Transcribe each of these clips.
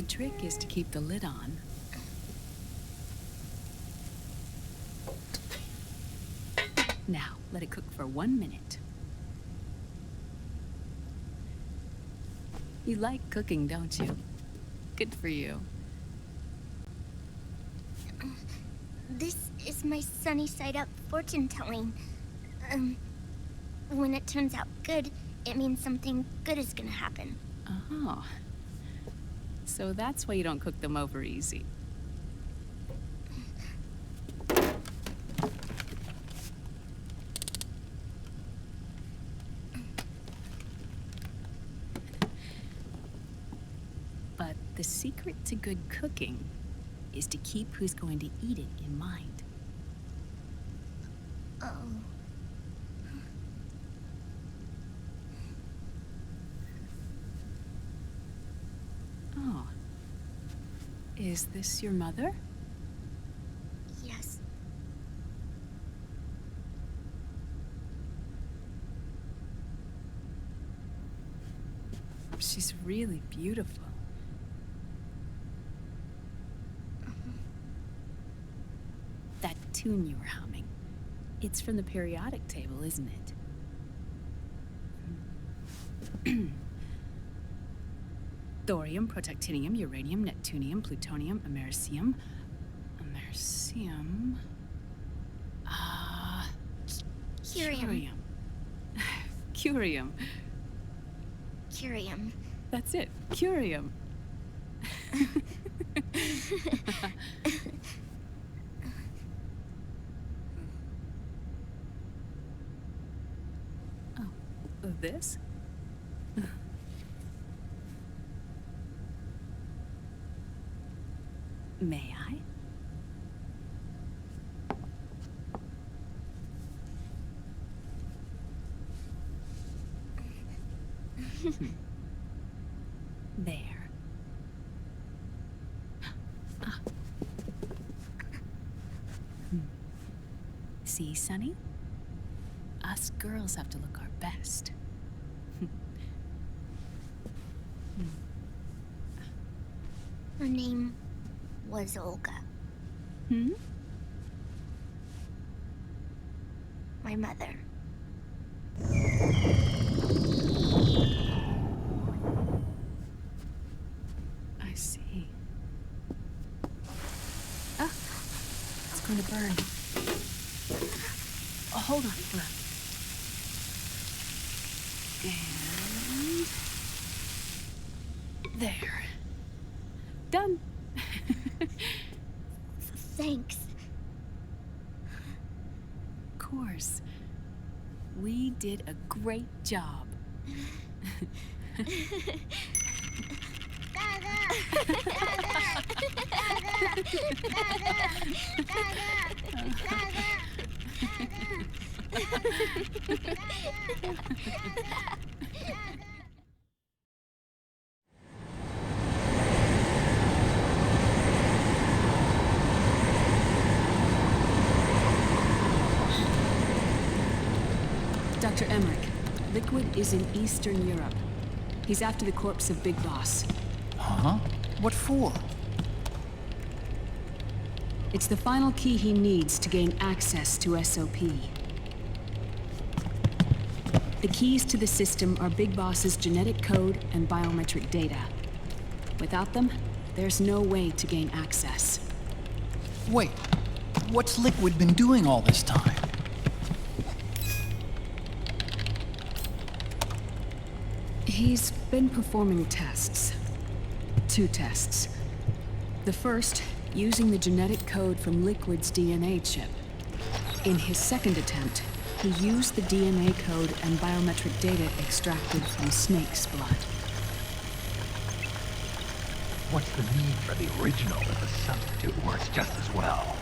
trick is to keep the lid on. Now, let it cook for 1 minute. You like cooking, don't you? Good for you. This is my sunny side up fortune telling. When it turns out good, it means something good is gonna happen. Oh. So that's why you don't cook them over easy. But the secret to good cooking is to keep who's going to eat it in mind. Oh. Oh. Is this your mother? Yes. She's really beautiful. That tune you were humming, it's from the periodic table, isn't it? Thorium, protactinium, uranium, neptunium, plutonium, americium. Americium. Curium. Curium. Curium. That's it. Curium. Oh, this? May I? There. See, Sonny? Us girls have to look our best. Her name was Olga. Hmm? My mother. I see. Ah, it's going to burn. Oh, hold on. And there. Done. Thanks. Of course. We did a great job. Dr. Emmerich, Liquid is in Eastern Europe. He's after the corpse of Big Boss. Huh? What for? It's the final key he needs to gain access to SOP. The keys to the system are Big Boss's genetic code and biometric data. Without them, there's no way to gain access. Wait, what's Liquid been doing all this time? He's been performing tests. 2 tests. The first, using the genetic code from Liquid's DNA chip. In his second attempt, he used the DNA code and biometric data extracted from Snake's blood. What's the need for the original if the substitute works just as well?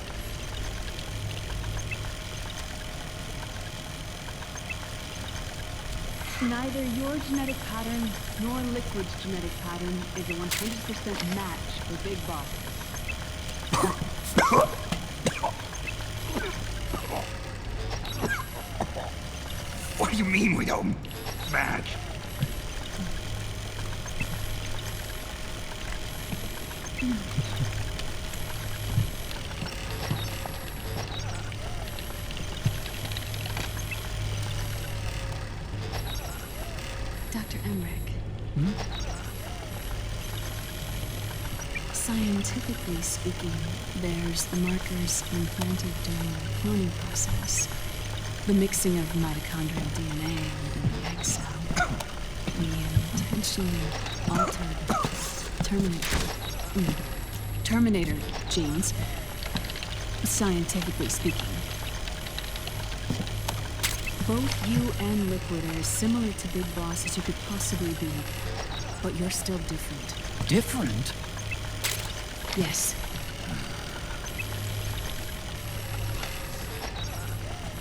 Neither your genetic pattern nor Liquid's genetic pattern is a 100% match for Big Boss. What do you mean we don't match? Scientifically speaking, there's the markers implanted during the cloning process. The mixing of mitochondrial DNA within the egg cell. The intentionally altered Terminator genes, scientifically speaking. Both you and Liquid are as similar to Big Boss as you could possibly be, but you're still different. Different? Yes.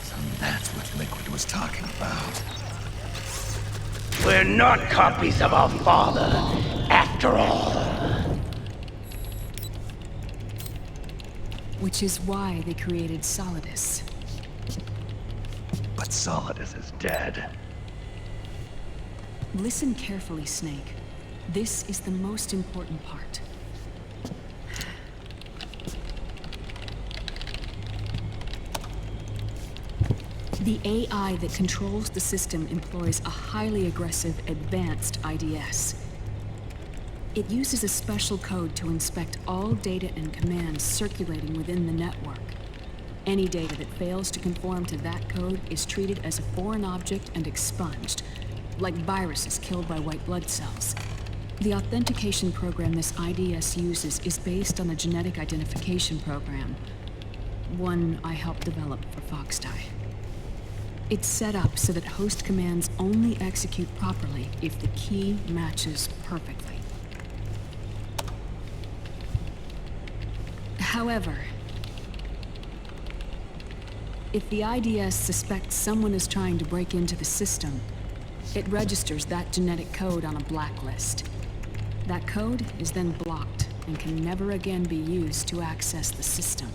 So that's what Liquid was talking about. We're not copies of our father, after all. Which is why they created Solidus. But Solidus is dead. Listen carefully, Snake. This is the most important part. The AI that controls the system employs a highly aggressive, advanced IDS. It uses a special code to inspect all data and commands circulating within the network. Any data that fails to conform to that code is treated as a foreign object and expunged, like viruses killed by white blood cells. The authentication program this IDS uses is based on a genetic identification program, one I helped develop for Foxdie. It's set up so that host commands only execute properly if the key matches perfectly. However, if the IDS suspects someone is trying to break into the system, it registers that genetic code on a blacklist. That code is then blocked and can never again be used to access the system.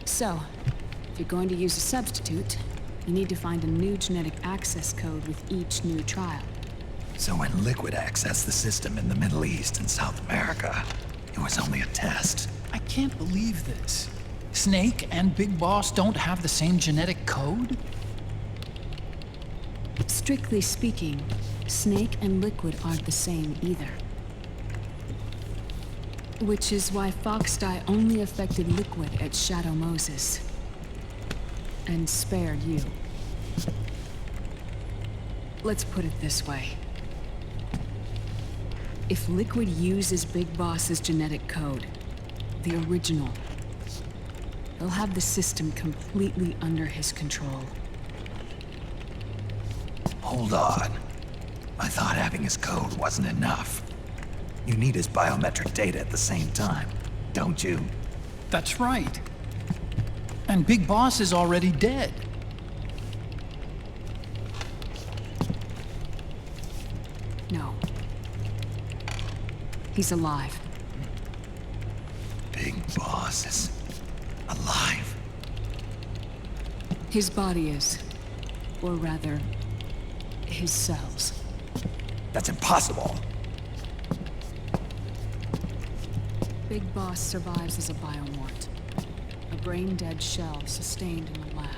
So, if you're going to use a substitute, you need to find a new genetic access code with each new trial. So when Liquid accessed the system in the Middle East and South America, it was only a test. I can't believe this. Snake and Big Boss don't have the same genetic code? Strictly speaking, Snake and Liquid aren't the same either. Which is why Foxdie only affected Liquid at Shadow Moses. And spared you. Let's put it this way. If Liquid uses Big Boss's genetic code, the original, he'll have the system completely under his control. Hold on. I thought having his code wasn't enough. You need his biometric data at the same time, don't you? That's right. And Big Boss is already dead. No. He's alive. Big Boss is alive. His body is. Or rather, his cells. That's impossible. Big Boss survives as a biomort. A brain-dead shell sustained in a lab.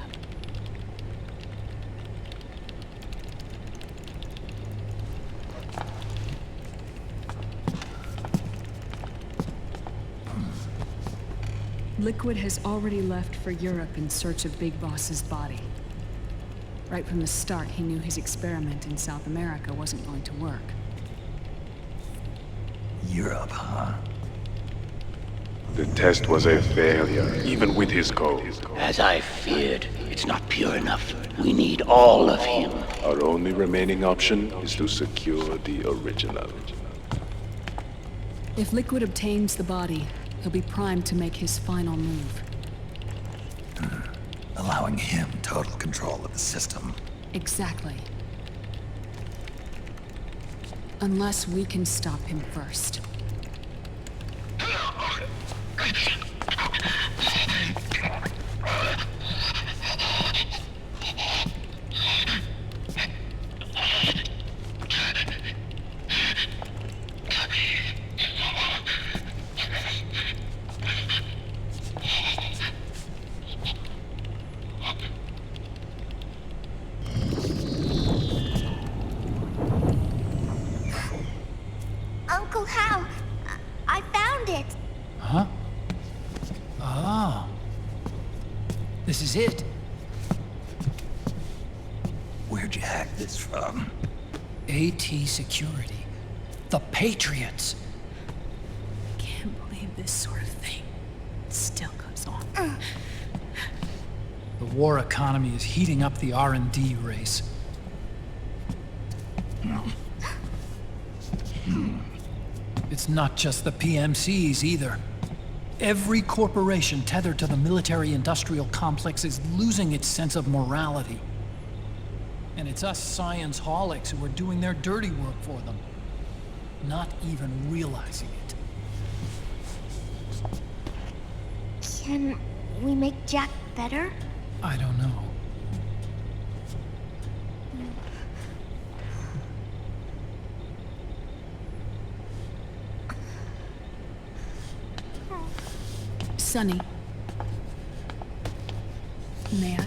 Liquid has already left for Europe in search of Big Boss's body. Right from the start, he knew his experiment in South America wasn't going to work. Europe, huh? The test was a failure, even with his code. As I feared, it's not pure enough. We need all of him. Our only remaining option is to secure the original. If Liquid obtains the body, he'll be primed to make his final move. Allowing him total control of the system. Exactly. Unless we can stop him first. Uncle Hal, This is it. Where'd you hack this from? AT Security. The Patriots. Can't believe this sort of thing still goes on. The war economy is heating up the R&D race. It's not just the PMCs either. Every corporation tethered to the military-industrial complex is losing its sense of morality. And it's us science-holics who are doing their dirty work for them, not even realizing it. Can we make Jack better? I don't know. Sonny. May I?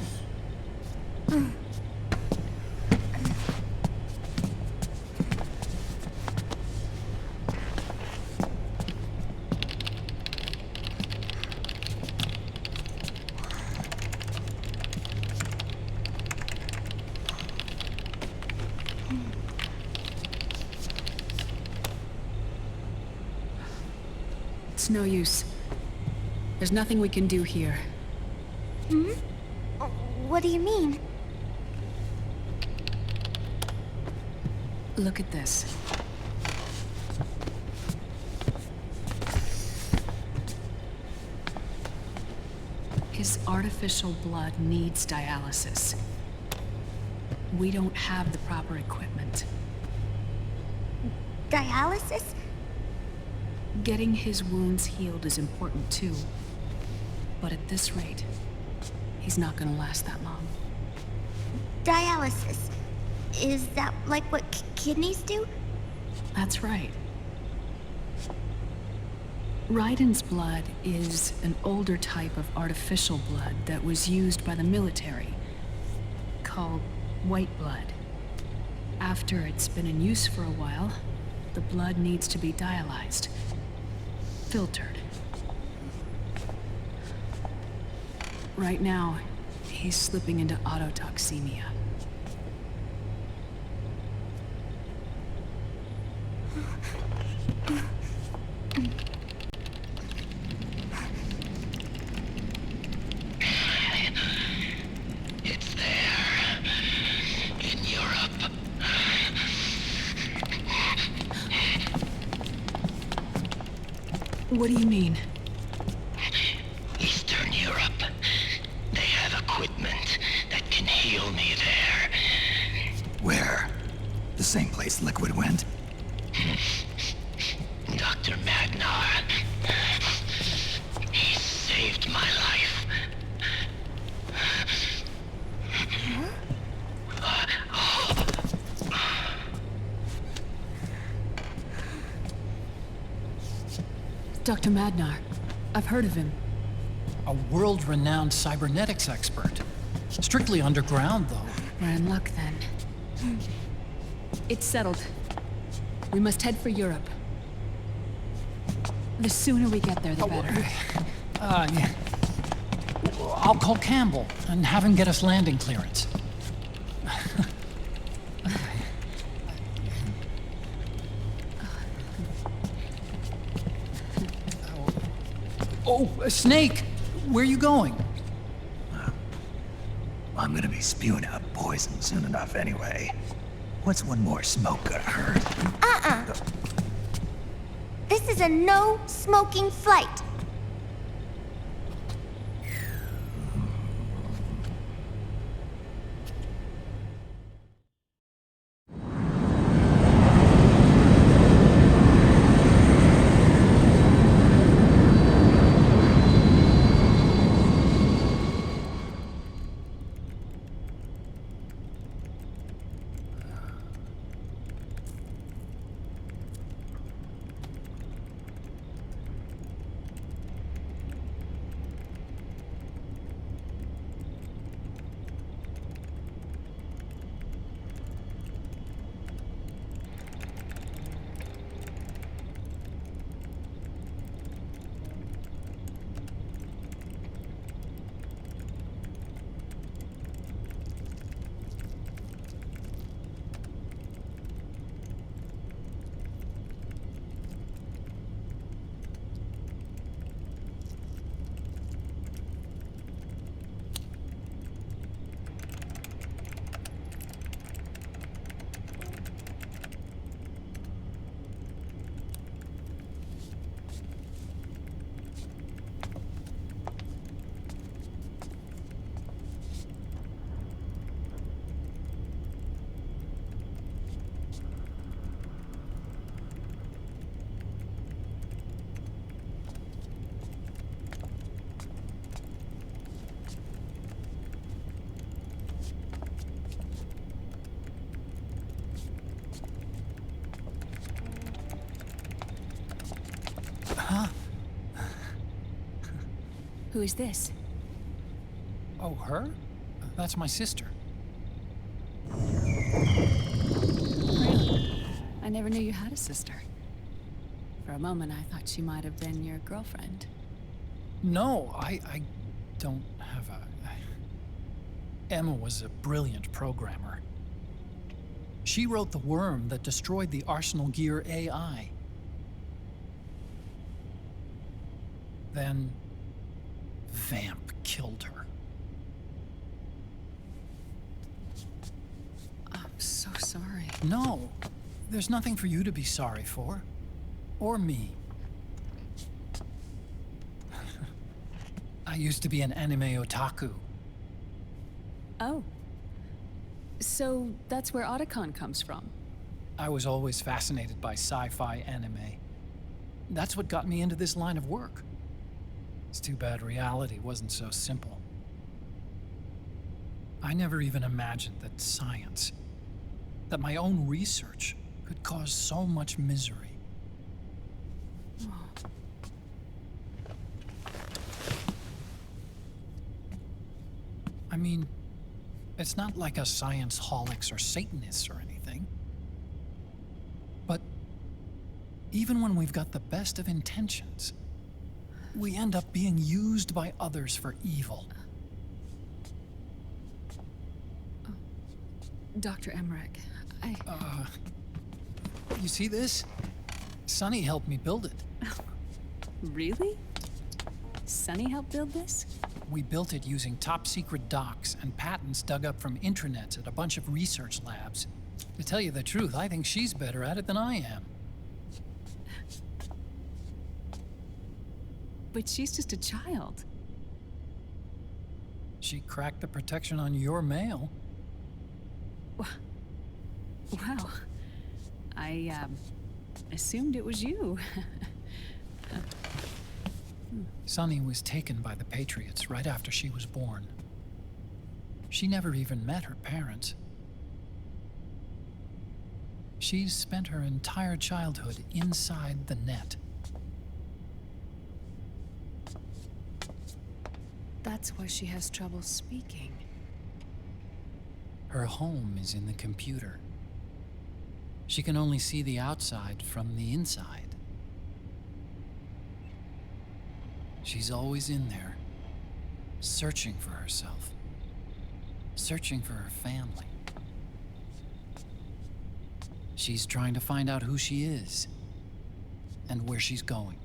It's no use. There's nothing we can do here. What do you mean? Look at this. His artificial blood needs dialysis. We don't have the proper equipment. Dialysis? Getting his wounds healed is important too. But at this rate, he's not gonna last that long. Dialysis. Is that like what kidneys do? That's right. Raiden's blood is an older type of artificial blood that was used by the military, called white blood. After it's been in use for a while, the blood needs to be dialyzed, filtered. Right now, he's slipping into autotoxemia. It's there. In Europe. What do you mean? Eastern Europe. They have equipment that can heal me there. Where? The same place Liquid went? Dr. Magnar. He saved my life. Dr. Madnar. I've heard of him. A world-renowned cybernetics expert. Strictly underground, though. We're in luck then. It's settled. We must head for Europe. The sooner we get there, the better. Yeah. I'll call Campbell and have him get us landing clearance. Oh, Snake! Where are you going? I'm gonna be spewing out poison soon enough anyway. What's one more smoke gonna hurt? This is a no-smoking flight. Who is this? Oh, her? That's my sister. Really? I never knew you had a sister. For a moment, I thought she might have been your girlfriend. No, I don't have a... Emma was a brilliant programmer. She wrote the worm that destroyed the Arsenal Gear AI. Then, Vamp killed her. I'm so sorry. No, there's nothing for you to be sorry for. Or me. I used to be an anime otaku. Oh. So that's where Otacon comes from. I was always fascinated by sci-fi anime. That's what got me into this line of work. It's too bad reality wasn't so simple. I never even imagined that science, that my own research, could cause so much misery. I mean, it's not like us science-holics or Satanists or anything. But even when we've got the best of intentions, we end up being used by others for evil. Dr. Emmerich, You see this? Sonny helped me build it. Really? Sunny helped build this? We built it using top-secret docs and patents dug up from intranets at a bunch of research labs. To tell you the truth, I think she's better at it than I am. But she's just a child. She cracked the protection on your mail. Wow. I, assumed it was you. Sunny was taken by the Patriots right after she was born. She never even met her parents. She's spent her entire childhood inside the net. That's why she has trouble speaking. Her home is in the computer. She can only see the outside from the inside. She's always in there, searching for herself, searching for her family. She's trying to find out who she is and where she's going.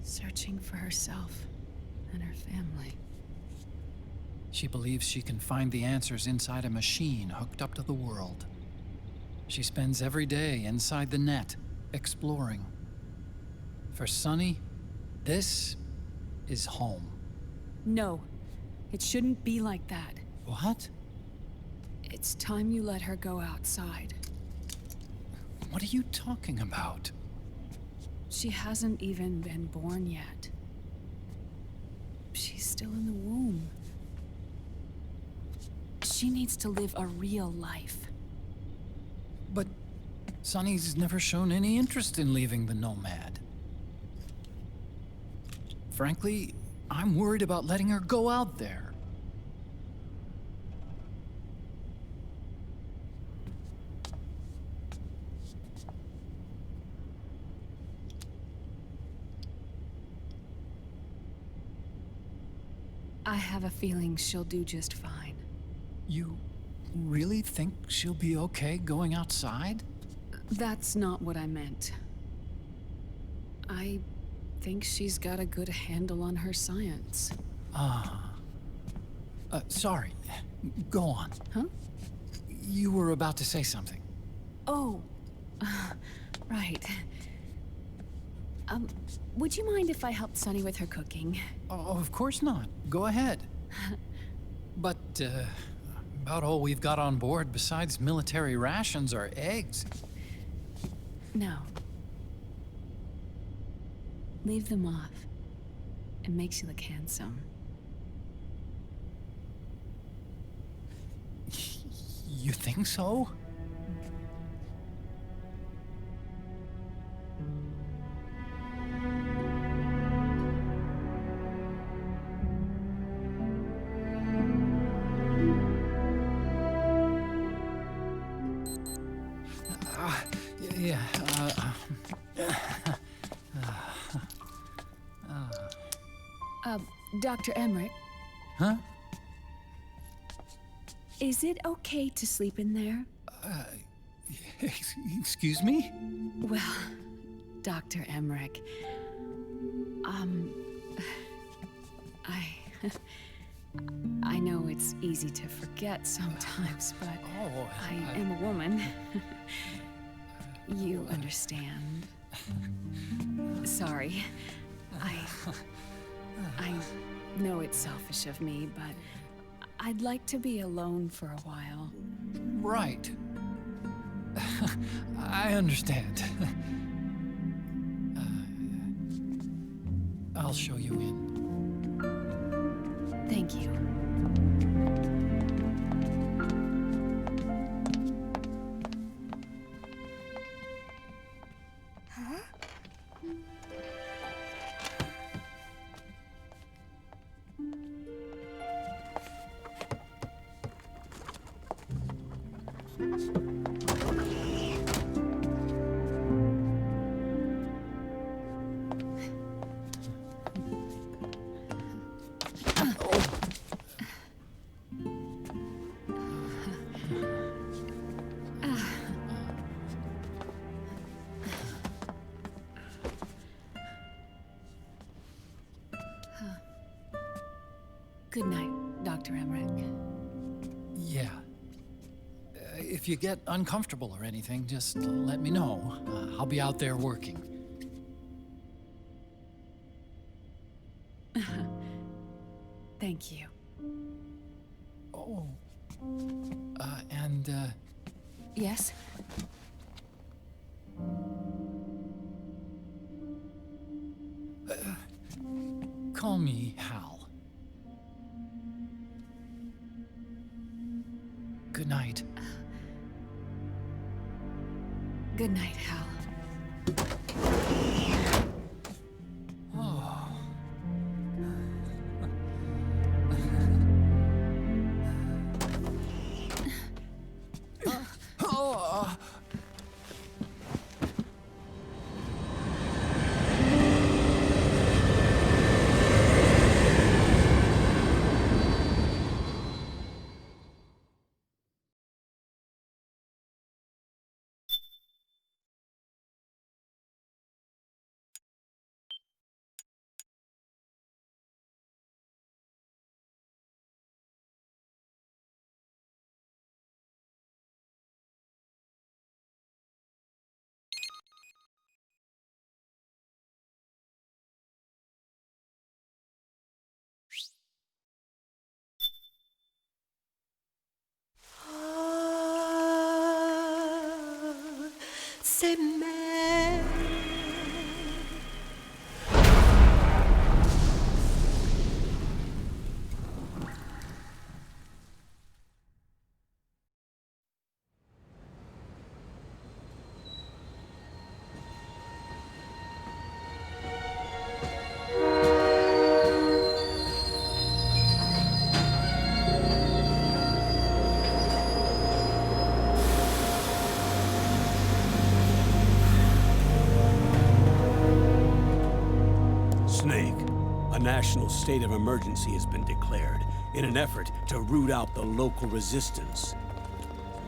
Searching for herself and her family. She believes she can find the answers inside a machine hooked up to the world. She spends every day inside the net, exploring. For Sunny, this is home. No, it shouldn't be like that. What? It's time you let her go outside. What are you talking about? She hasn't even been born yet. She's still in the womb. She needs to live a real life. But Sunny's never shown any interest in leaving the Nomad. Frankly, I'm worried about letting her go out there. I have a feeling she'll do just fine. You really think she'll be okay going outside? That's not what I meant. I think she's got a good handle on her science. Sorry. Go on. Huh? You were about to say something. Oh, right. Would you mind if I helped Sunny with her cooking? Oh, of course not. Go ahead. But, about all we've got on board besides military rations are eggs. No. Leave them off. It makes you look handsome. You think so? Dr. Emmerich, Huh? is it okay to sleep in there? Excuse me? Well, Dr. Emmerich, I know it's easy to forget sometimes, but I am a woman. You understand. Sorry. I know it's selfish of me, but I'd like to be alone for a while. Right. I understand. I'll show you in. Thank you. Good night, Dr. Emmerich. Yeah. If you get uncomfortable or anything, just let me know. I'll be out there working. Thank you. Oh. And, Yes? call me Hal. Good night. Good night, Hal. C'est mère. Snake, a national state of emergency has been declared in an effort to root out the local resistance.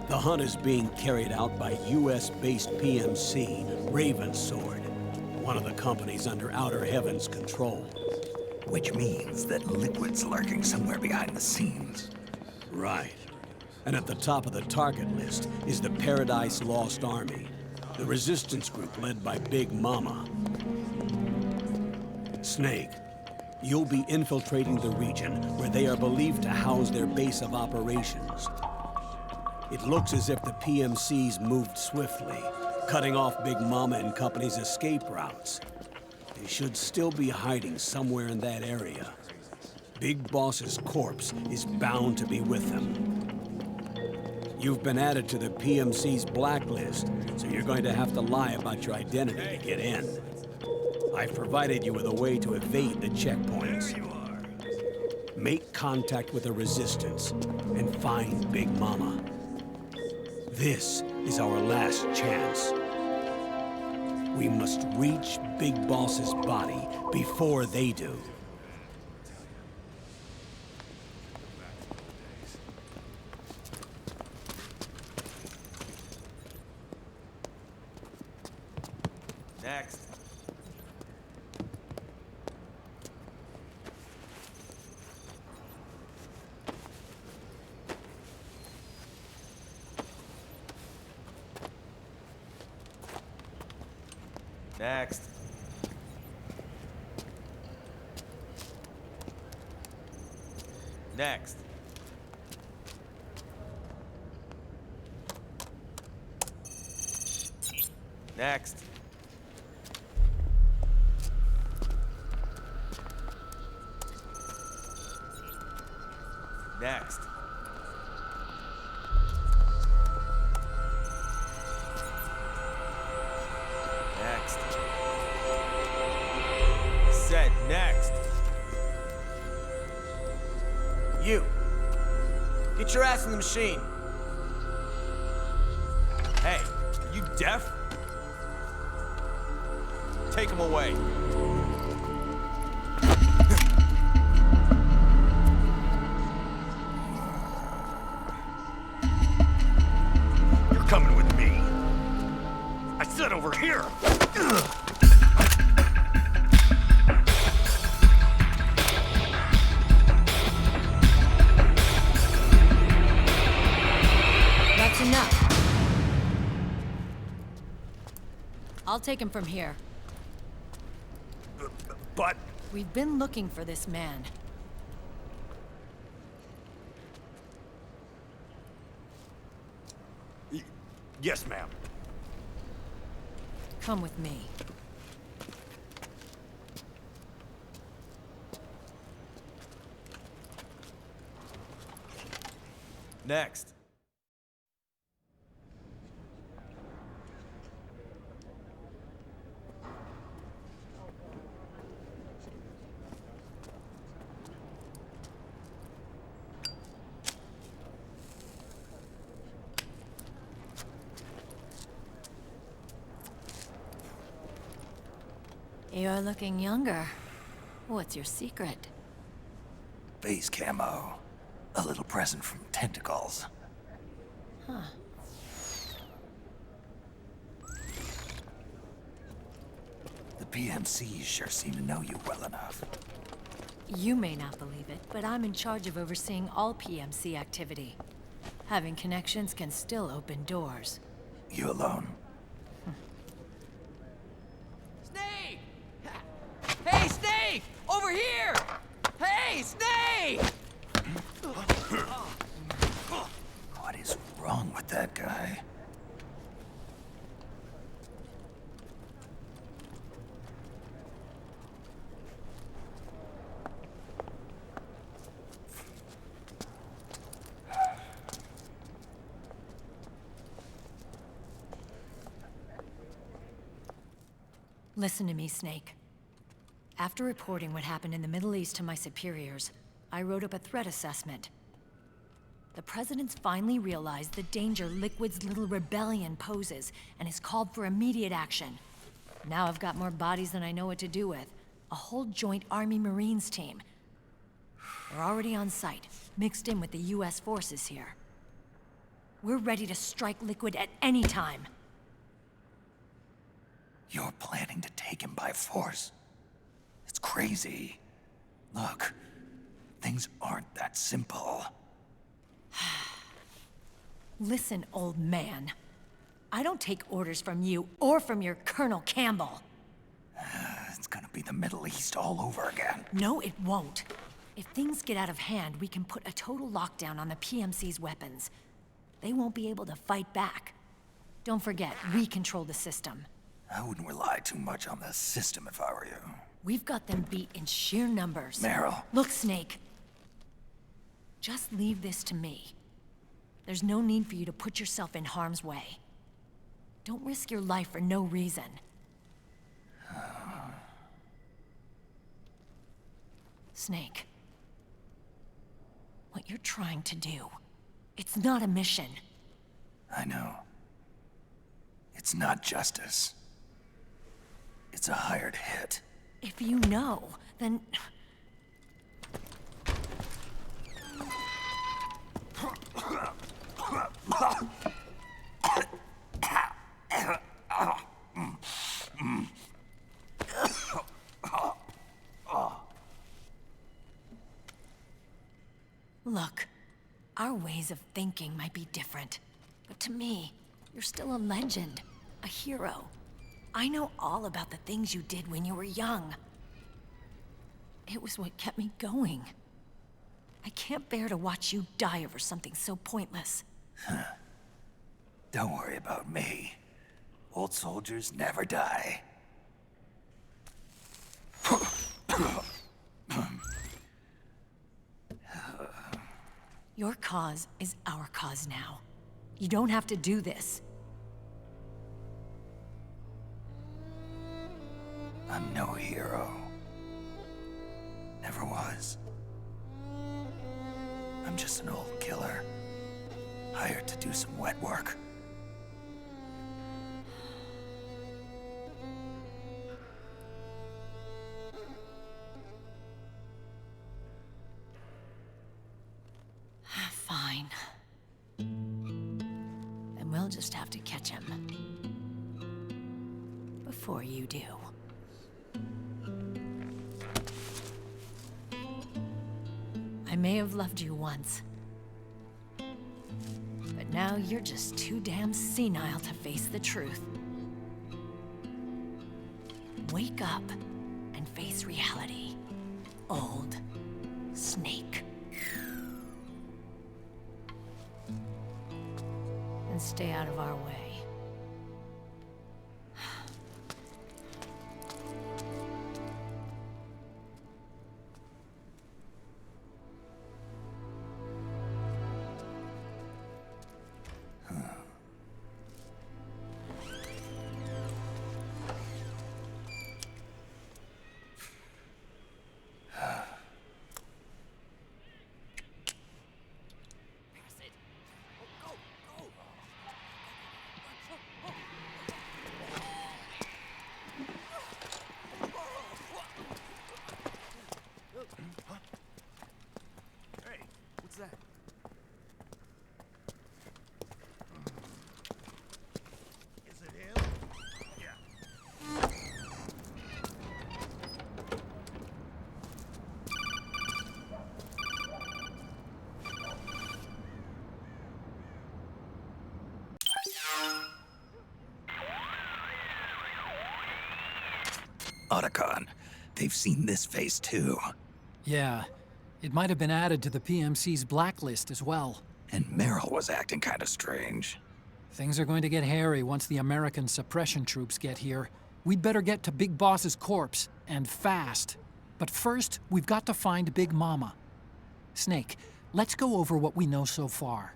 The hunt is being carried out by US-based PMC, Ravensword, one of the companies under Outer Heaven's control. Which means that Liquid's lurking somewhere behind the scenes. Right. And at the top of the target list is the Paradise Lost Army, the resistance group led by Big Mama. Snake, you'll be infiltrating the region where they are believed to house their base of operations. It looks as if the PMCs moved swiftly, cutting off Big Mama and company's escape routes. They should still be hiding somewhere in that area. Big Boss's corpse is bound to be with them. You've been added to the PMC's blacklist, so you're going to have to lie about your identity to get in. I've provided you with a way to evade the checkpoints. Make contact with the Resistance and find Big Mama. This is our last chance. We must reach Big Boss's body before they do. Next. Next. Next. Next. Next. Said next. You. Get your ass in the machine. Hey, are you deaf? Take him away. You're coming with me. I said over here. That's enough. I'll take him from here. But... We've been looking for this man. Yes, ma'am. Come with me. Next. You're looking younger. What's your secret? Base camo. A little present from Tentacles. Huh. The PMCs sure seem to know you well enough. You may not believe it, but I'm in charge of overseeing all PMC activity. Having connections can still open doors. You alone? Snake! Hey, Snake! Over here! Hey, Snake! What is wrong with that guy? Listen to me, Snake. After reporting what happened in the Middle East to my superiors, I wrote up a threat assessment. The President's finally realized the danger Liquid's little rebellion poses and has called for immediate action. Now I've got more bodies than I know what to do with. A whole joint Army-Marines team. We're already on site, mixed in with the US forces here. We're ready to strike Liquid at any time. You're planning to take him by force? It's crazy. Look, things aren't that simple. Listen, old man. I don't take orders from you or from your Colonel Campbell. It's gonna be the Middle East all over again. No, it won't. If things get out of hand, we can put a total lockdown on the PMC's weapons. They won't be able to fight back. Don't forget, we control the system. I wouldn't rely too much on the system if I were you. We've got them beat in sheer numbers. Meryl. Look, Snake. Just leave this to me. There's no need for you to put yourself in harm's way. Don't risk your life for no reason. Snake. What you're trying to do, it's not a mission. I know. It's not justice. It's a hired hit. If you know, then... Look, our ways of thinking might be different, but to me, you're still a legend, a hero. I know all about the things you did when you were young. It was what kept me going. I can't bear to watch you die over something so pointless. Don't worry about me. Old soldiers never die. Your cause is our cause now. You don't have to do this. I'm no hero. Never was. I'm just an old killer, hired to do some wet work. Fine. Then we'll just have to catch him. Before you do. I may have loved you once. But now you're just too damn senile to face the truth. Wake up and face reality. Old Snake. And stay out of our way. Otacon, they've seen this face too. Yeah, it might have been added to the PMC's blacklist as well. And Meryl was acting kind of strange. Things are going to get hairy once the American suppression troops get here. We'd better get to Big Boss's corpse, and fast. But first, we've got to find Big Mama. Snake, let's go over what we know so far.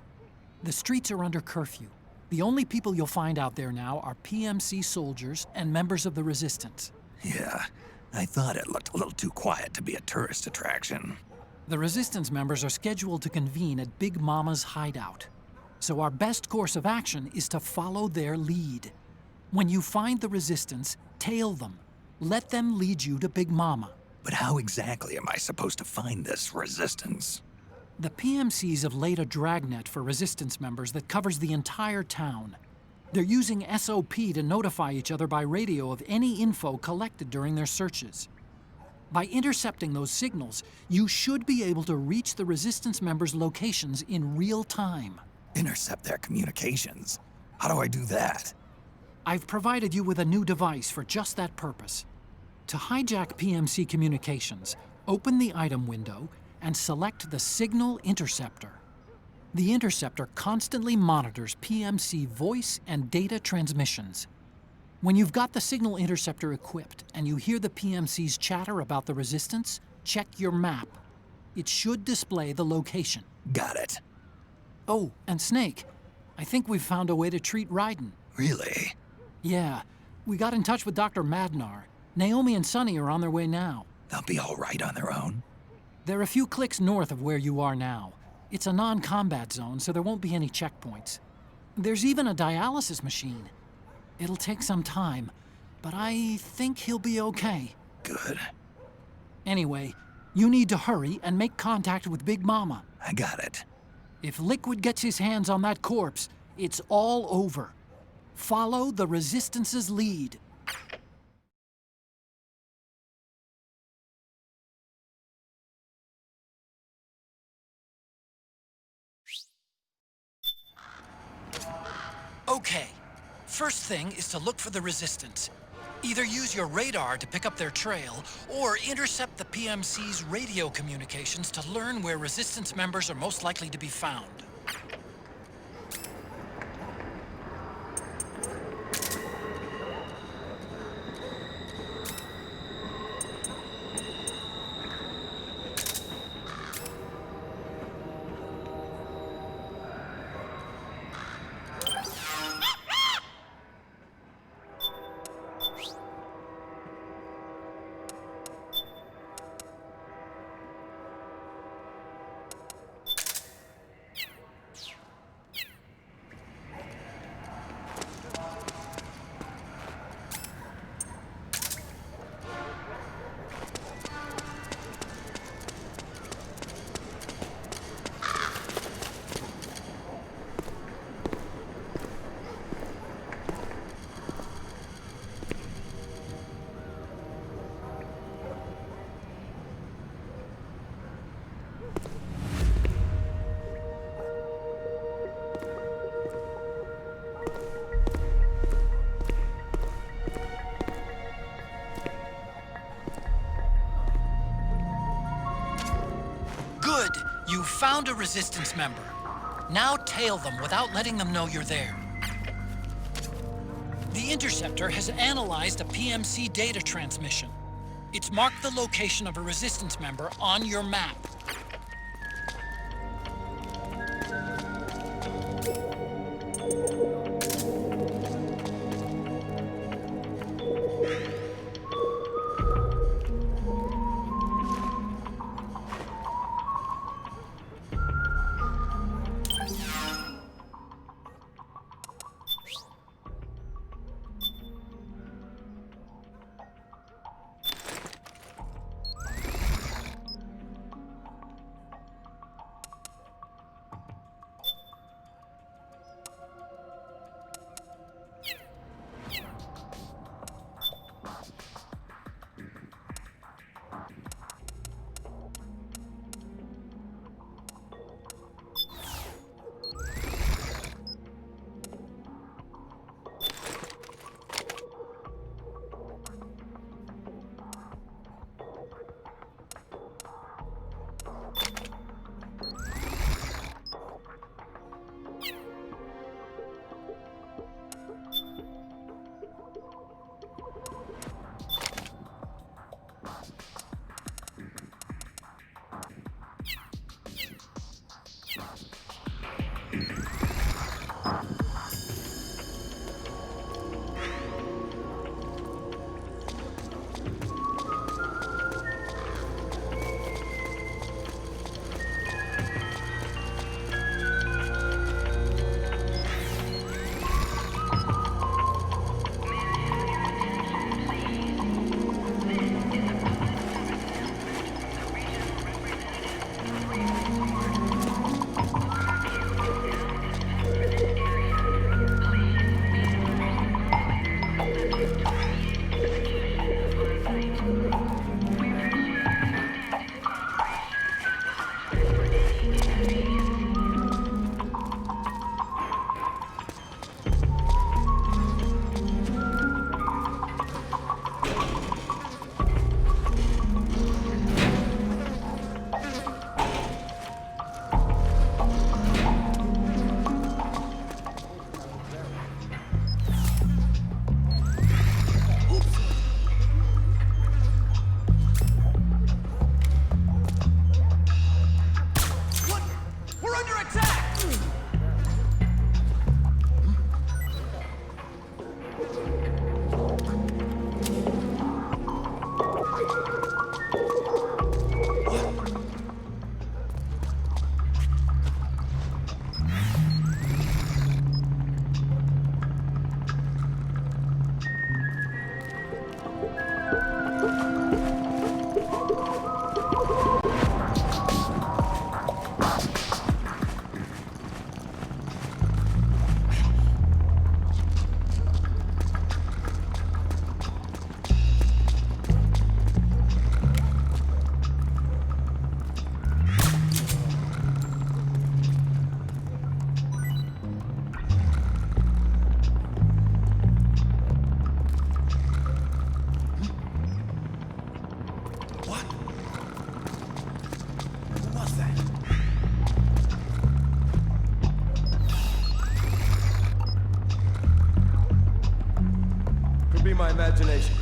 The streets are under curfew. The only people you'll find out there now are PMC soldiers and members of the Resistance. Yeah, I thought it looked a little too quiet to be a tourist attraction. The Resistance members are scheduled to convene at Big Mama's hideout. So our best course of action is to follow their lead. When you find the Resistance, tail them. Let them lead you to Big Mama. But how exactly am I supposed to find this Resistance? The PMCs have laid a dragnet for Resistance members that covers the entire town. They're using SOP to notify each other by radio of any info collected during their searches. By intercepting those signals, you should be able to reach the Resistance members' locations in real time. Intercept their communications? How do I do that? I've provided you with a new device for just that purpose. To hijack PMC communications, open the item window and select the Signal Interceptor. The interceptor constantly monitors PMC voice and data transmissions. When you've got the Signal Interceptor equipped and you hear the PMC's chatter about the Resistance, check your map. It should display the location. Got it. Oh, and Snake, I think we've found a way to treat Raiden. Really? Yeah, we got in touch with Dr. Madnar. Naomi and Sonny are on their way now. They'll be all right on their own? They're a few clicks north of where you are now. It's a non-combat zone, so there won't be any checkpoints. There's even a dialysis machine. It'll take some time, but I think he'll be okay. Good. Anyway, you need to hurry and make contact with Big Mama. I got it. If Liquid gets his hands on that corpse, it's all over. Follow the Resistance's lead. Okay. First thing is to look for the Resistance. Either use your radar to pick up their trail, or intercept the PMC's radio communications to learn where Resistance members are most likely to be found. Good! You found a Resistance member. Now tail them without letting them know you're there. The Interceptor has analyzed a PMC data transmission. It's marked the location of a Resistance member on your map. imagination.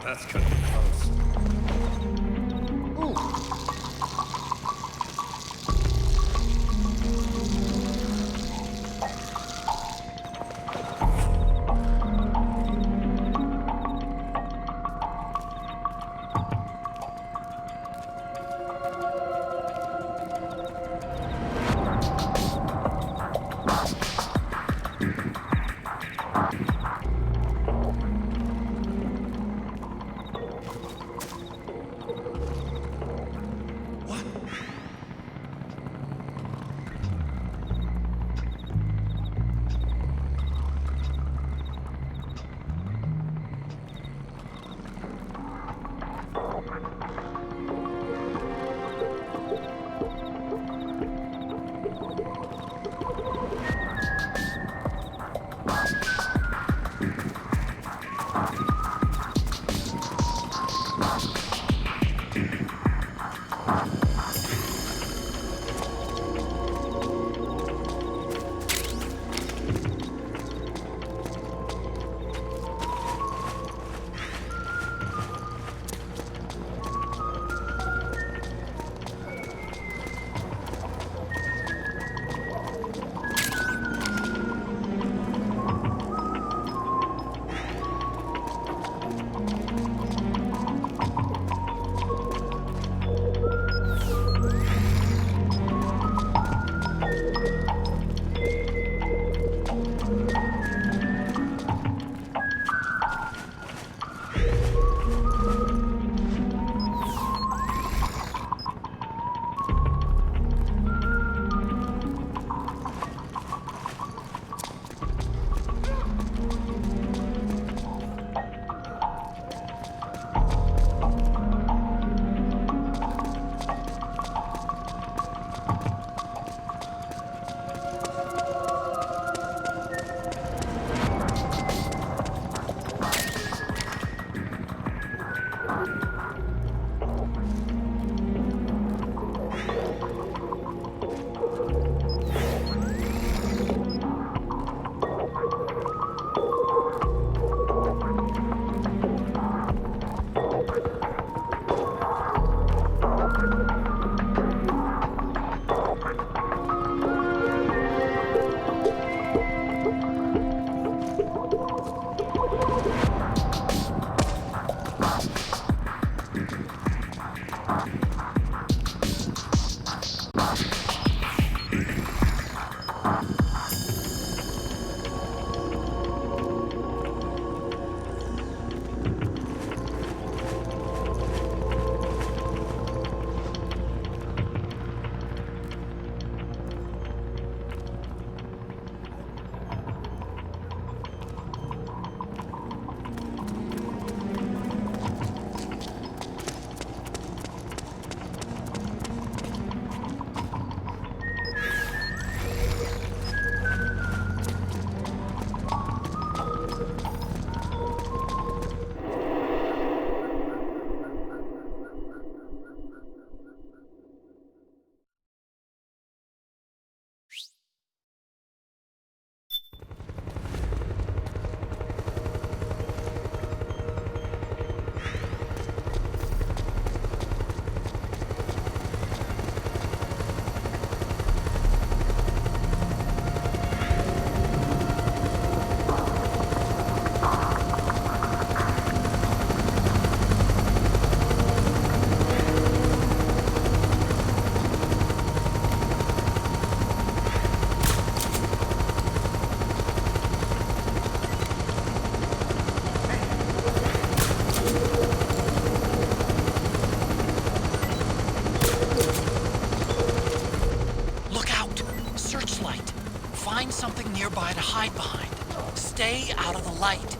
That's gonna be close. Ooh. out of the light.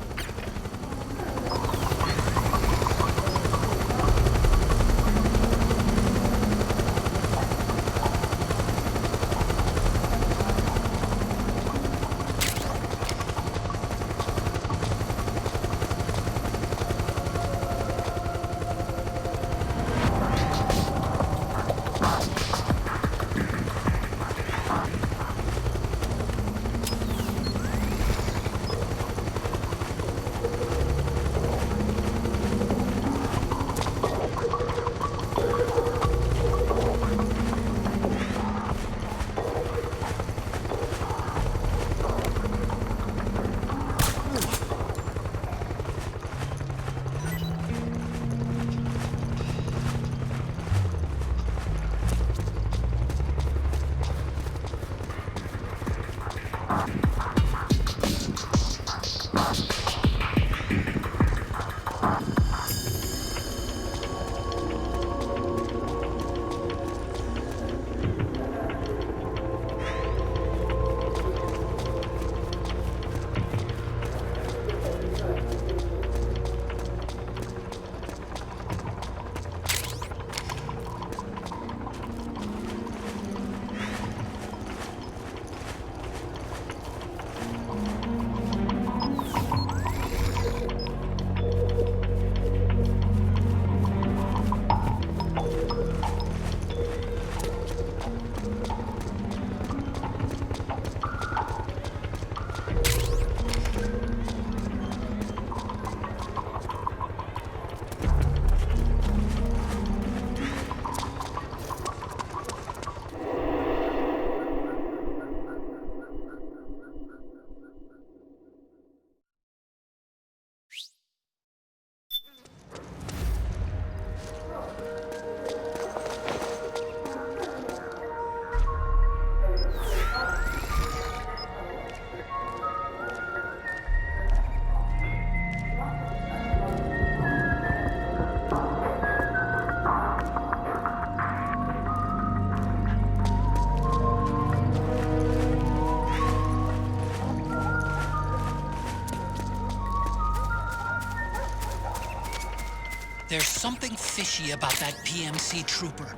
There's something fishy about that PMC trooper.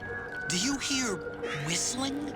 Do you hear whistling?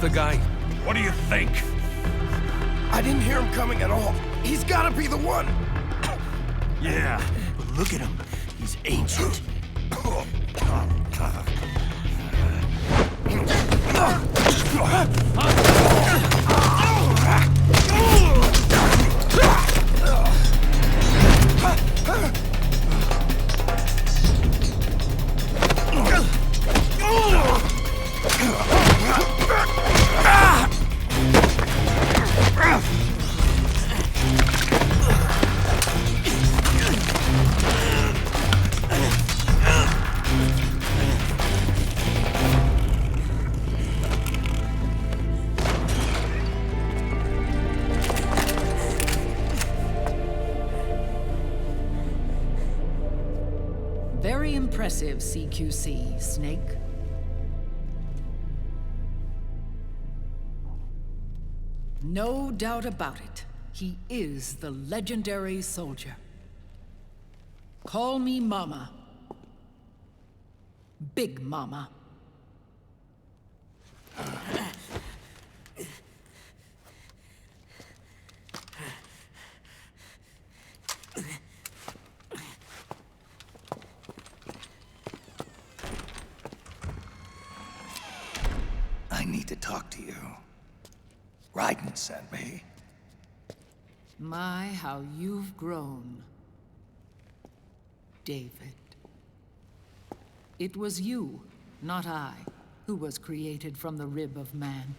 this the guy? What do you think? I didn't hear him coming at all. He's gotta be the one! Yeah, but look at him. He's ancient. Very impressive, CQC, Snake. No doubt about it. He is the legendary soldier. Call me Mama. Big Mama. I need to talk to you. Raiden sent me. My, how you've grown, David. It was you, not I, who was created from the rib of man.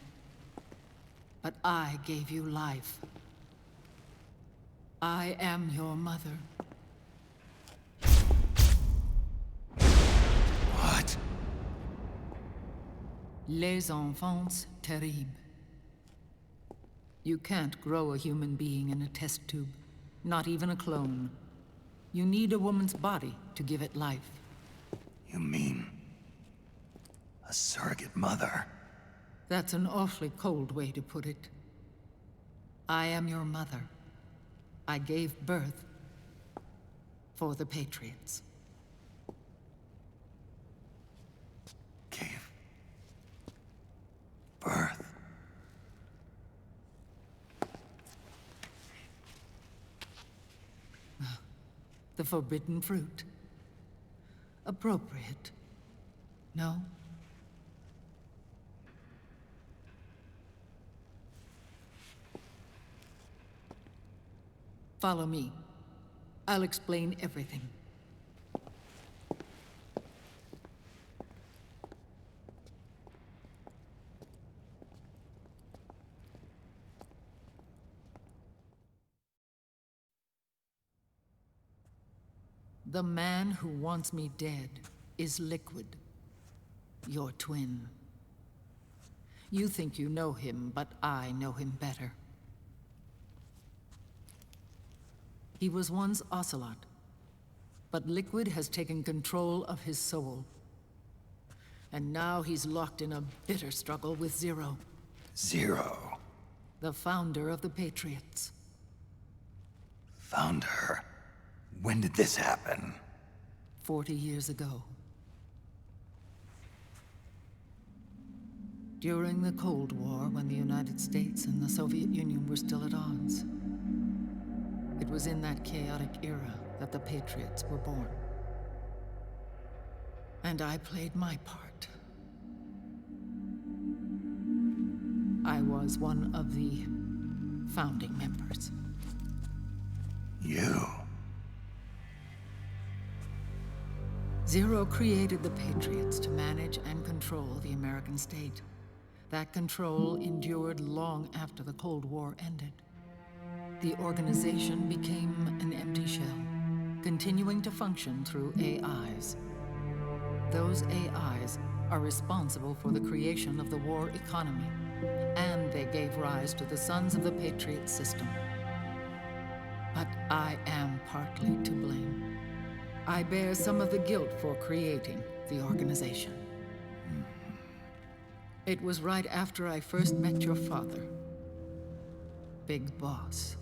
But I gave you life. I am your mother. What? Les enfants terribles. You can't grow a human being in a test tube, not even a clone. You need a woman's body to give it life. You mean a surrogate mother? That's an awfully cold way to put it. I am your mother. I gave birth for the Patriots. Gave birth? The forbidden fruit. Appropriate. No? Follow me. I'll explain everything. The man who wants me dead is Liquid, your twin. You think you know him, but I know him better. He was once Ocelot, but Liquid has taken control of his soul. And now he's locked in a bitter struggle with Zero. Zero? The founder of the Patriots. Founder? When did this happen? 40 years ago. During the Cold War, when the United States and the Soviet Union were still at odds. It was in that chaotic era that the Patriots were born. And I played my part. I was one of the founding members. You? Zero created the Patriots to manage and control the American state. That control endured long after the Cold War ended. The organization became an empty shell, continuing to function through AIs. Those AIs are responsible for the creation of the war economy, and they gave rise to the Sons of the Patriot system. But I am partly to blame. I bear some of the guilt for creating the organization. It was right after I first met your father, Big Boss.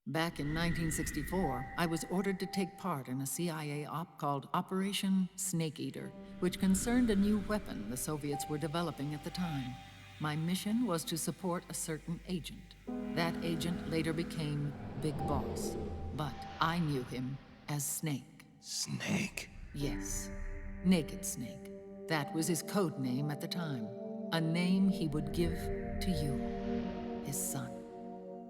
Back in 1964, I was ordered to take part in a CIA op called Operation Snake Eater, which concerned a new weapon the Soviets were developing at the time. My mission was to support a certain agent. That agent later became Big Boss, but I knew him as Snake. Snake? Yes, Naked Snake. That was his code name at the time, a name he would give to you, his son.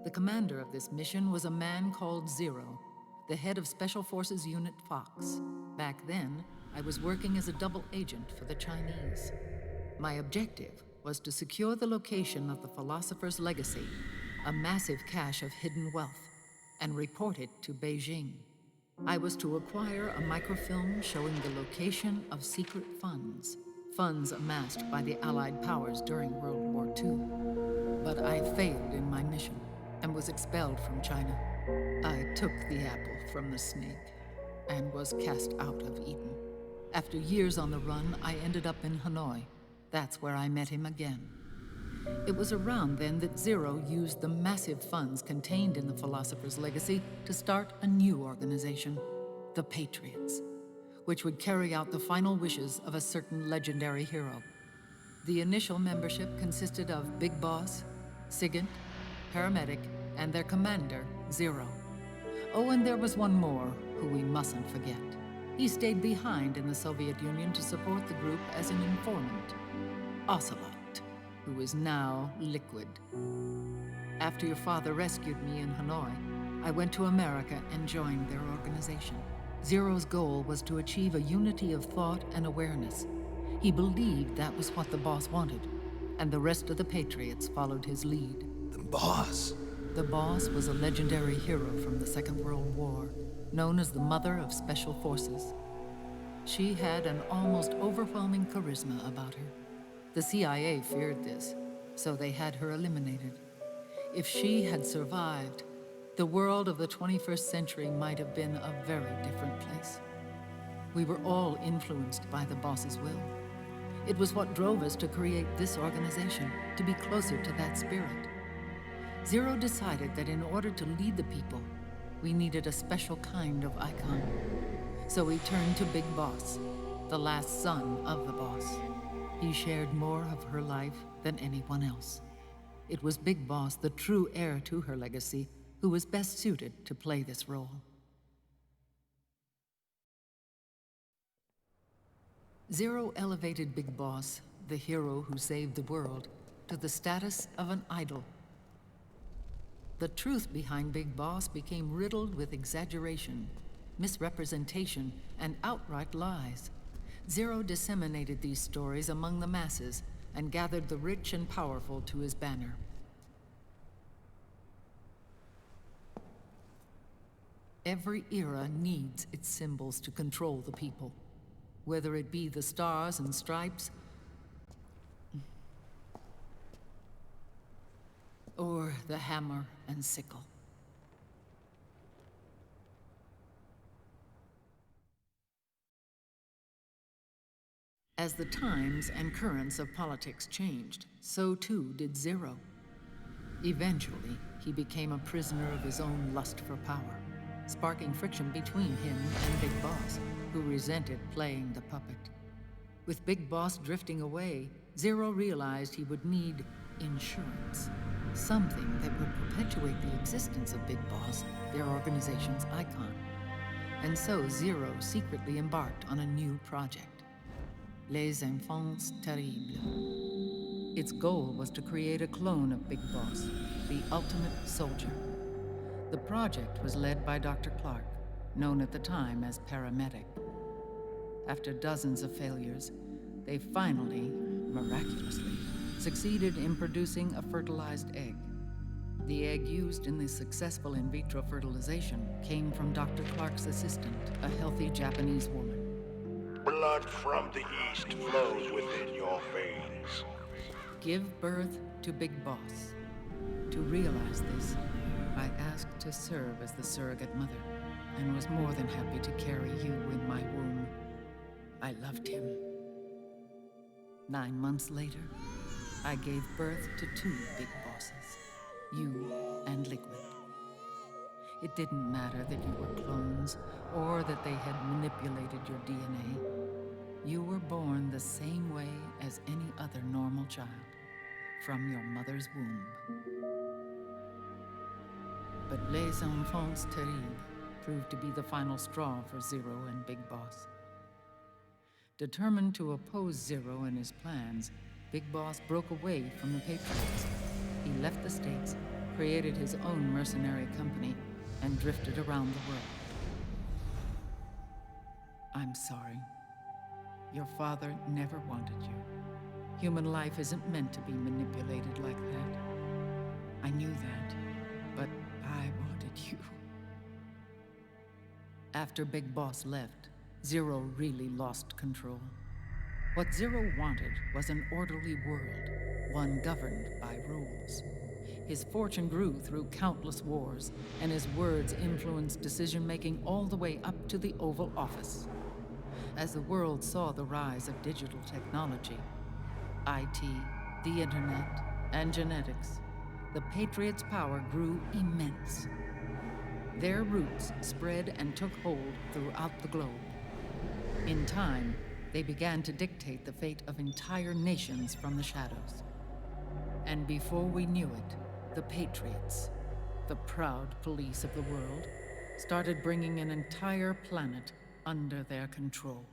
The commander of this mission was a man called Zero, the head of Special Forces Unit Fox. Back then, I was working as a double agent for the Chinese. My objective was to secure the location of the Philosopher's Legacy, a massive cache of hidden wealth, and report it to Beijing. I was to acquire a microfilm showing the location of secret funds, funds amassed by the Allied powers during World War II. But I failed in my mission and was expelled from China. I took the apple from the snake and was cast out of Eden. After years on the run, I ended up in Hanoi. That's where I met him again. It was around then that Zero used the massive funds contained in the Philosopher's Legacy to start a new organization, the Patriots, which would carry out the final wishes of a certain legendary hero. The initial membership consisted of Big Boss, Sigint, Paramedic, and their commander, Zero. Oh, and there was one more who we mustn't forget. He stayed behind in the Soviet Union to support the group as an informant, Ocelot, who is now Liquid. After your father rescued me in Hanoi, I went to America and joined their organization. Zero's goal was to achieve a unity of thought and awareness. He believed that was what the boss wanted, and the rest of the Patriots followed his lead. The boss? The boss was a legendary hero from the Second World War, known as the Mother of Special Forces. She had an almost overwhelming charisma about her. The CIA feared this, so they had her eliminated. If she had survived, the world of the 21st century might have been a very different place. We were all influenced by the boss's will. It was what drove us to create this organization, to be closer to that spirit. Zero decided that in order to lead the people, we needed a special kind of icon. So he turned to Big Boss, the last son of the boss. He shared more of her life than anyone else. It was Big Boss, the true heir to her legacy, who was best suited to play this role. Zero elevated Big Boss, the hero who saved the world, to the status of an idol. The truth behind Big Boss became riddled with exaggeration, misrepresentation, and outright lies. Zero disseminated these stories among the masses and gathered the rich and powerful to his banner. Every era needs its symbols to control the people, whether it be the stars and stripes, or the hammer and sickle. As the times and currents of politics changed, so too did Zero. Eventually, he became a prisoner of his own lust for power, sparking friction between him and Big Boss, who resented playing the puppet. With Big Boss drifting away, Zero realized he would need insurance. Something that would perpetuate the existence of Big Boss, their organization's icon. And so Zero secretly embarked on a new project, Les Enfants Terribles. Its goal was to create a clone of Big Boss, the ultimate soldier. The project was led by Dr. Clark, known at the time as Paramedic. After dozens of failures, they finally, miraculously, succeeded in producing a fertilized egg. The egg used in the successful in vitro fertilization came from Dr. Clark's assistant, a healthy Japanese woman. Blood from the east flows within your veins. Give birth to Big Boss. To realize this, I asked to serve as the surrogate mother, and was more than happy to carry you in my womb. I loved him. 9 months later, I gave birth to 2 Big Bosses, you and Liquid. It didn't matter that you were clones, or that they had manipulated your DNA. You were born the same way as any other normal child, from your mother's womb. But Les Enfants Terribles proved to be the final straw for Zero and Big Boss. Determined to oppose Zero and his plans, Big Boss broke away from the Patriots. He left the States, created his own mercenary company, and drifted around the world. I'm sorry. Your father never wanted you. Human life isn't meant to be manipulated like that. I knew that, but I wanted you. After Big Boss left, Zero really lost control. What Zero wanted was an orderly world, one governed by rules. His fortune grew through countless wars, and his words influenced decision-making all the way up to the Oval Office. As the world saw the rise of digital technology, IT, the internet, and genetics, the Patriots' power grew immense. Their roots spread and took hold throughout the globe. In time, they began to dictate the fate of entire nations from the shadows. And before we knew it, the Patriots, the proud police of the world, started bringing an entire planet under their control.